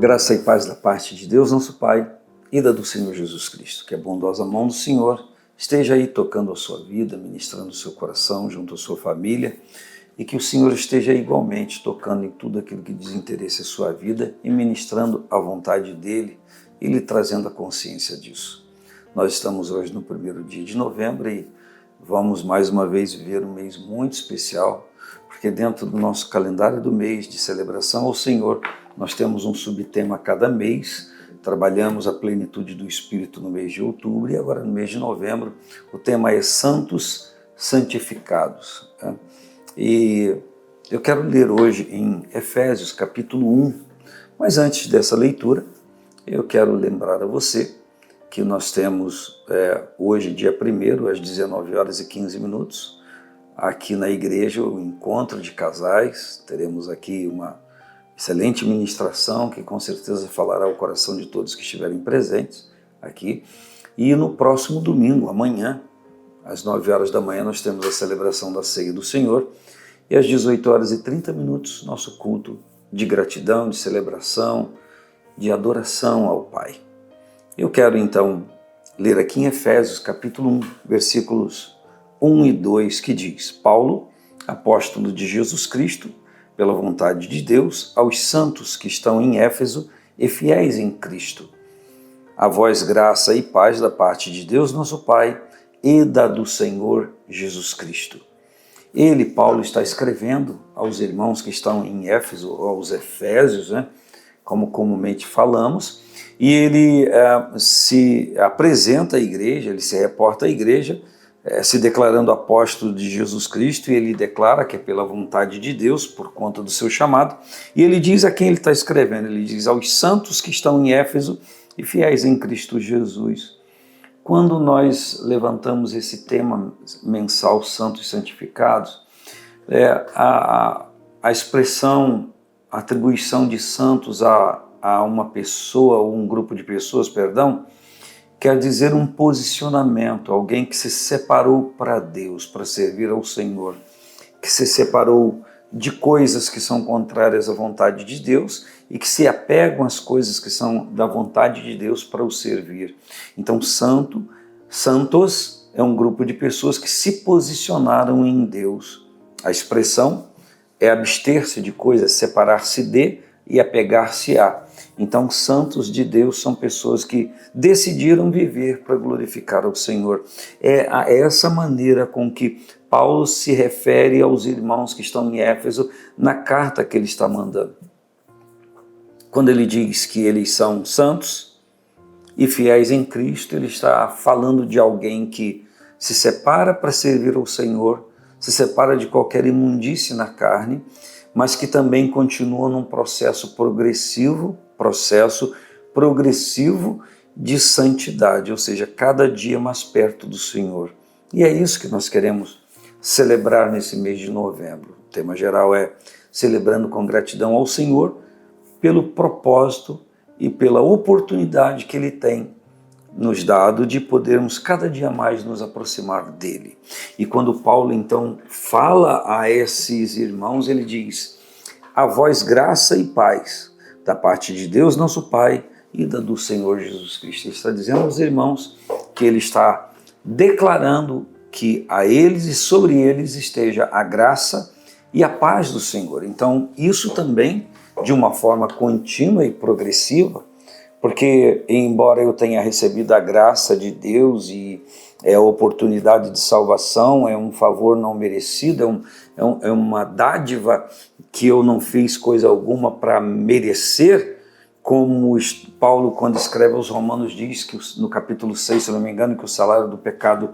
Graça e paz da parte de Deus, nosso Pai, e da do Senhor Jesus Cristo, que a bondosa mão do Senhor esteja aí tocando a sua vida, ministrando o seu coração junto à sua família, e que o Senhor esteja igualmente tocando em tudo aquilo que desinteresse a sua vida e ministrando a vontade dEle e lhe trazendo a consciência disso. Nós estamos hoje no primeiro dia de novembro e vamos mais uma vez viver um mês muito especial, porque dentro do nosso calendário do mês de celebração ao Senhor, nós temos um subtema a cada mês. Trabalhamos a plenitude do Espírito no mês de outubro e agora no mês de novembro o tema é Santos Santificados. E eu quero ler hoje em Efésios capítulo 1, mas antes dessa leitura eu quero lembrar a você que nós temos hoje, dia 1º, às 19 horas e 15 minutos, aqui na igreja, o encontro de casais. Teremos aqui uma excelente ministração que com certeza falará ao coração de todos que estiverem presentes aqui. E no próximo domingo, amanhã, às 9 horas da manhã, nós temos a celebração da Ceia do Senhor. E às 18 horas e 30 minutos, nosso culto de gratidão, de celebração, de adoração ao Pai. Eu quero então ler aqui em Efésios capítulo 1, versículos 1 e 2, que diz: Paulo, apóstolo de Jesus Cristo, pela vontade de Deus, aos santos que estão em Éfeso e fiéis em Cristo. A vós graça e paz da parte de Deus nosso Pai e da do Senhor Jesus Cristo. Ele, Paulo, está escrevendo aos irmãos que estão em Éfeso, aos Efésios, como comumente falamos, e ele se apresenta à igreja, ele se reporta à igreja, se declarando apóstolo de Jesus Cristo, e ele declara que é pela vontade de Deus, por conta do seu chamado, e ele diz a quem ele está escrevendo, ele diz aos santos que estão em Éfeso e fiéis em Cristo Jesus. Quando nós levantamos esse tema mensal, santos santificados, a expressão, a atribuição de santos a uma pessoa ou um grupo de pessoas, quer dizer um posicionamento, alguém que se separou para Deus, para servir ao Senhor, que se separou de coisas que são contrárias à vontade de Deus e que se apegam às coisas que são da vontade de Deus para o servir. Então, santos é um grupo de pessoas que se posicionaram em Deus. A expressão é abster-se de coisas, separar-se de e apegar-se a. Então, santos de Deus são pessoas que decidiram viver para glorificar ao Senhor. É essa maneira com que Paulo se refere aos irmãos que estão em Éfeso na carta que ele está mandando. Quando ele diz que eles são santos e fiéis em Cristo, ele está falando de alguém que se separa para servir ao Senhor, se separa de qualquer imundície na carne, mas que também continua num processo progressivo de santidade, ou seja, cada dia mais perto do Senhor. E é isso que nós queremos celebrar nesse mês de novembro. O tema geral é celebrando com gratidão ao Senhor pelo propósito e pela oportunidade que Ele tem nos dado de podermos cada dia mais nos aproximar dEle. E quando Paulo então fala a esses irmãos, ele diz: a vós graça e paz da parte de Deus nosso Pai e da do Senhor Jesus Cristo. Ele está dizendo aos irmãos que ele está declarando que a eles e sobre eles esteja a graça e a paz do Senhor. Então, isso também, de uma forma contínua e progressiva, porque embora eu tenha recebido a graça de Deus e é a oportunidade de salvação, é um favor não merecido, é uma dádiva que eu não fiz coisa alguma para merecer, como Paulo, quando escreve aos Romanos, diz que no capítulo 6, se não me engano, que o salário do pecado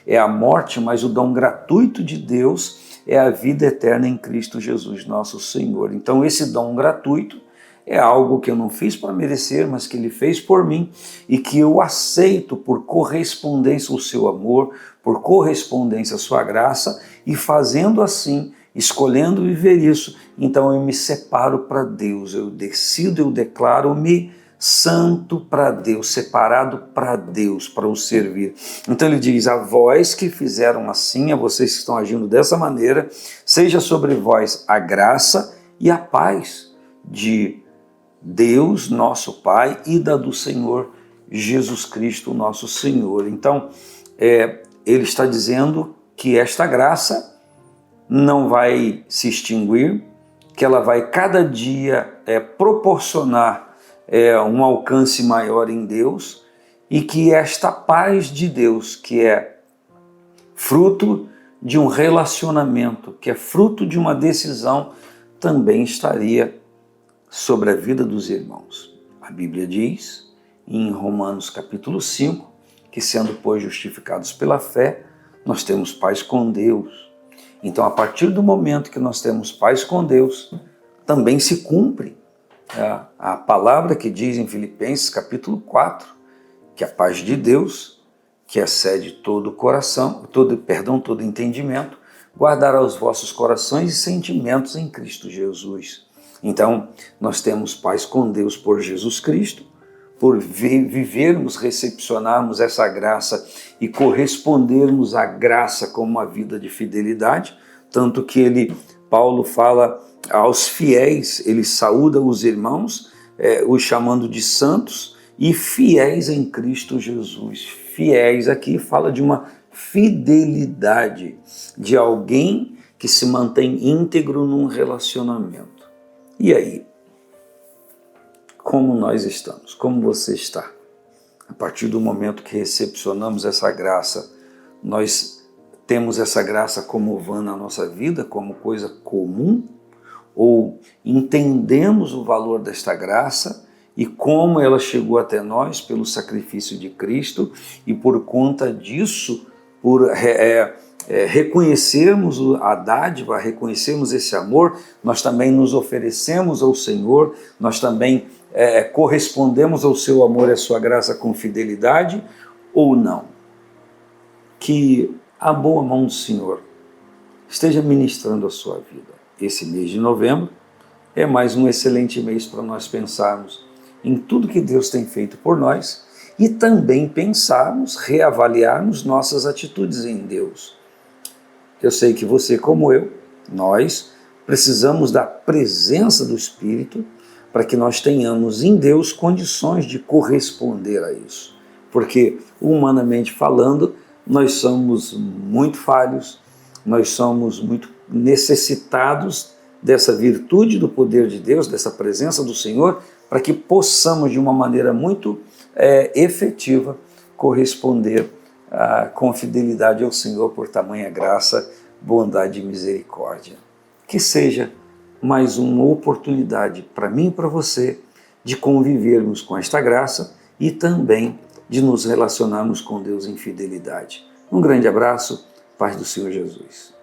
é a morte, mas o dom gratuito de Deus é a vida eterna em Cristo Jesus, nosso Senhor. Então esse dom gratuito é algo que eu não fiz para merecer, mas que Ele fez por mim e que eu aceito por correspondência ao seu amor, por correspondência à sua graça, e fazendo assim, escolhendo viver isso, então eu me separo para Deus, eu decido, eu declaro-me santo para Deus, separado para Deus, para o servir. Então ele diz: a vós que fizeram assim, a vocês que estão agindo dessa maneira, seja sobre vós a graça e a paz de Deus, nosso Pai, e da do Senhor Jesus Cristo, nosso Senhor. Então, ele está dizendo que esta graça não vai se extinguir, que ela vai cada dia proporcionar um alcance maior em Deus, e que esta paz de Deus, que é fruto de um relacionamento, que é fruto de uma decisão, também estaria sobre a vida dos irmãos. A Bíblia diz, em Romanos capítulo 5, que sendo, pois, justificados pela fé, nós temos paz com Deus. Então, a partir do momento que nós temos paz com Deus, também se cumpre a palavra que diz em Filipenses capítulo 4, que a paz de Deus, que excede todo coração, todo entendimento, guardará os vossos corações e sentimentos em Cristo Jesus. Então, nós temos paz com Deus por Jesus Cristo, por vivermos, recepcionarmos essa graça e correspondermos à graça com uma vida de fidelidade, tanto que Paulo fala aos fiéis, ele saúda os irmãos, os chamando de santos e fiéis em Cristo Jesus. Fiéis aqui fala de uma fidelidade, de alguém que se mantém íntegro num relacionamento. E aí? Como nós estamos? Como você está? A partir do momento que recepcionamos essa graça, nós temos essa graça como vã na nossa vida, como coisa comum? Ou entendemos o valor desta graça e como ela chegou até nós pelo sacrifício de Cristo, e por conta disso, por reconhecermos a dádiva, reconhecermos esse amor, nós também nos oferecemos ao Senhor, nós também correspondemos ao seu amor e à sua graça com fidelidade, ou não? Que a boa mão do Senhor esteja ministrando a sua vida. Esse mês de novembro é mais um excelente mês para nós pensarmos em tudo que Deus tem feito por nós e também pensarmos, reavaliarmos nossas atitudes em Deus. Eu sei que você, como eu, nós precisamos da presença do Espírito para que nós tenhamos em Deus condições de corresponder a isso. Porque, humanamente falando, nós somos muito falhos, nós somos muito necessitados dessa virtude do poder de Deus, dessa presença do Senhor, para que possamos, de uma maneira muito efetiva, corresponder com fidelidade ao Senhor por tamanha graça, bondade e misericórdia. Que seja mais uma oportunidade para mim e para você de convivermos com esta graça e também de nos relacionarmos com Deus em fidelidade. Um grande abraço, paz do Senhor Jesus.